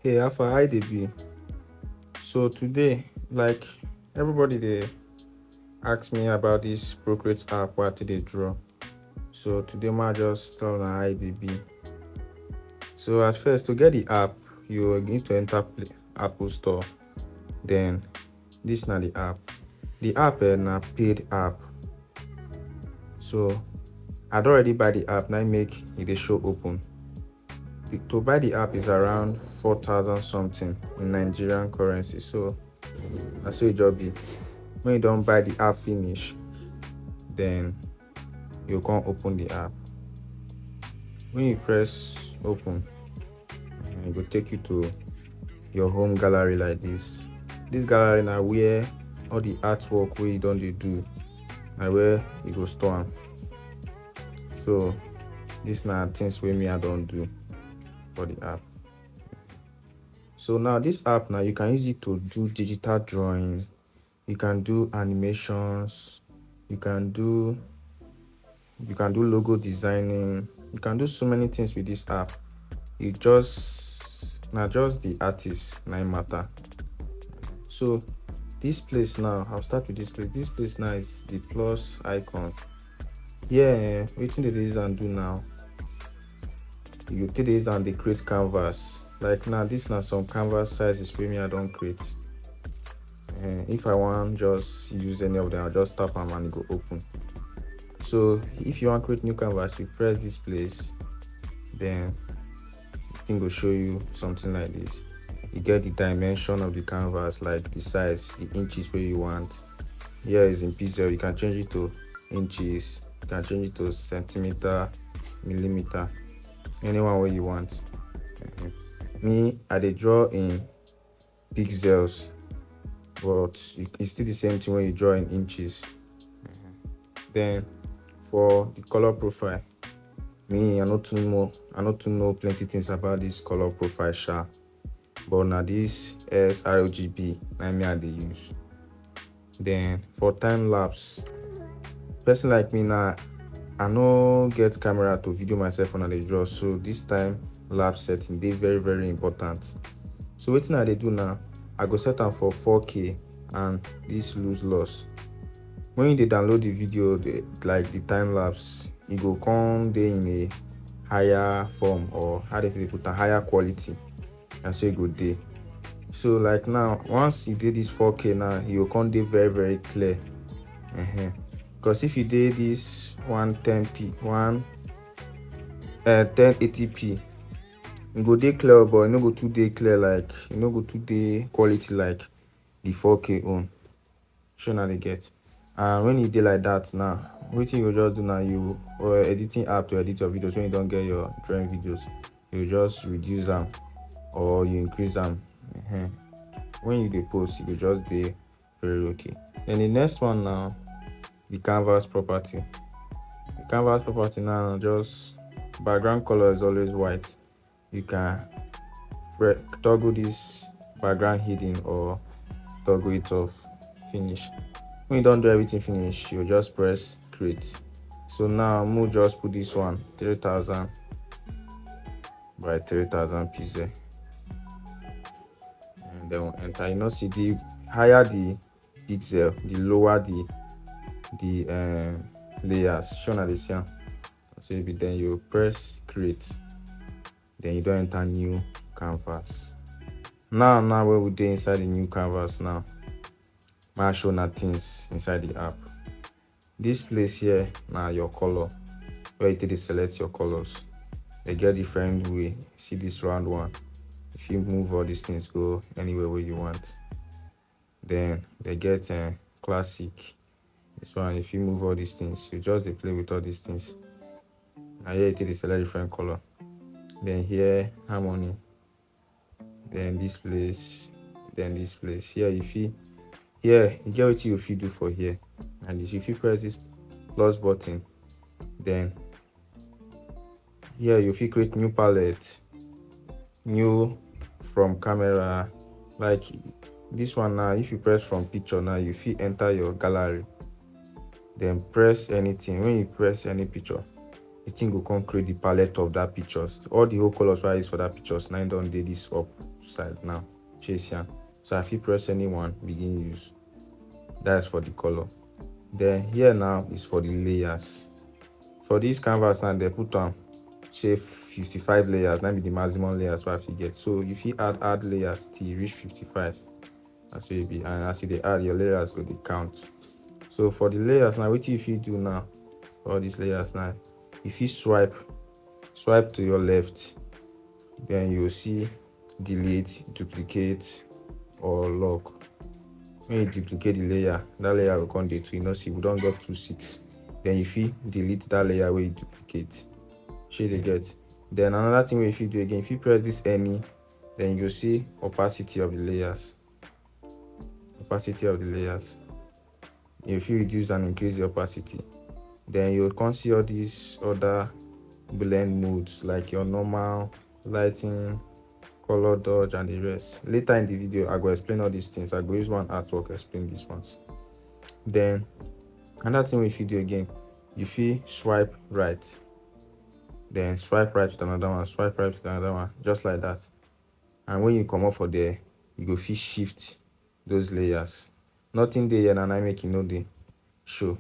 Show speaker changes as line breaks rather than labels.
Hey, Alpha, hi dey be. So today, like everybody they ask me about this Procreate app what they draw. So today ma just tell na how dey be. So at first to get the app, you need to enter Apple Store. Then this na the app. The app na paid app. So I'd already buy the app, now make it dey show open. To buy the app is around 4,000 something in Nigerian currency. So that's so it just be. When you don't buy the app finish, then you can't open the app. When you press open, it will take you to your home gallery like this. This gallery now where all the artwork where you don't do, and where you go store 'em. So this now things where me I don't do for the app. So now this app now you can use it to do digital drawing, you can do animations, you can do logo designing, you can do so many things with this app. It just not just the artist na im matter. So this place now, I'll start with this place. This place now is the plus icon. Yeah, wetin dey use and do now. You take this and they create canvas. Like now, this now some canvas sizes wey me I don't create. If I want just use any of them, I'll just tap them and it go open. So if you want to create new canvas, you press this place, then the thing will show you something like this. You get the dimension of the canvas, like the size, the inches where you want. Here is in pixel, you can change it to inches, you can change it to centimeter, millimeter, anyone where you want. Me, I dey draw in pixels, but it's still the same thing when you draw in inches. Then for the color profile, me I not too know plenty things about this color profile sha, but now this sRGB na me I dey use. Then for time lapse, person like me now, I no get camera to video myself when I dey draw, so this time lapse setting dey very very important. So wetin I dey do now, I go set am for 4K and this lose loss. When you dey download the video, like the time lapse, e go come dey in a higher form, or how they put a higher quality, and so e go dey. So like now, once you did this 4K now, you will come dey very very clear. Because if you did this 1080p, it go dey clear, but it no go too dey clear, like it no go too dey quality like the 4K own. Sure now they get. And when you dey like that now, wetin you go just do now, you or editing app to edit your videos. When you don't get your drawing videos, you just reduce them or you increase them. When you dey post, you go just dey very okay. Then the next one now, the canvas property. The canvas property now, just background color is always white. You can toggle this background hidden or toggle it off. Finish. When you don't do everything finish, you just press create. So now we'll just put this one 3000 by 3000 pixel, and then we'll enter. You know, see the higher the pixel, the lower the layers. Show now this here. So if then you press create, then you don't enter new canvas. Now where we dey inside the new canvas now, I show na things inside the app. This place here now your color, where you take select your colors. They get different way. See this round one. If you move all these things, go anywhere where you want. Then they get classic. This one, if you move all these things, you just dey play with all these things. Now here you take select different color. Then here harmony. Then this place. Then this place. Here you feel. Here you get what you feel do for here. And if you press this plus button, then here you feel create new palette, new from camera. Like this one now, if you press from picture now, you feel enter your gallery. Then press anything. When you press any picture, the thing go come create the palette of that pictures. All the whole colors wey I use for that pictures now don dey this up side now. Chase am. So I fit press anyone, begin use. That's for the color. Then here now is for the layers. For this canvas now, they put on say 55 layers. That be the maximum layers wey I fit get. So you fit add layers till reach 55. As so e be, and as you dey add, your layers go dey count. So for the layers now, wetin you fit do now? For all these layers now, you fit swipe to your left. Then you see delete, duplicate, or lock. When you duplicate the layer, that layer will come dey 2. You know, see we don get 2 6. Then you fit delete that layer where you duplicate. Shey dey get. Then another thing wey you fit do again, if you press this any, then you go see opacity of the layers. You fit reduce and increase the opacity. Then you can see all these other blend modes like your normal, lighting, color dodge, and the rest. Later in the video, I go explain all these things. I go use one artwork explain these ones. Then another thing we fit do again, you fit swipe right. Then swipe right with another one, swipe right with another one, just like that. And when you come up for there, you go fit shift those layers. Nothing there here, and I make it no dey show.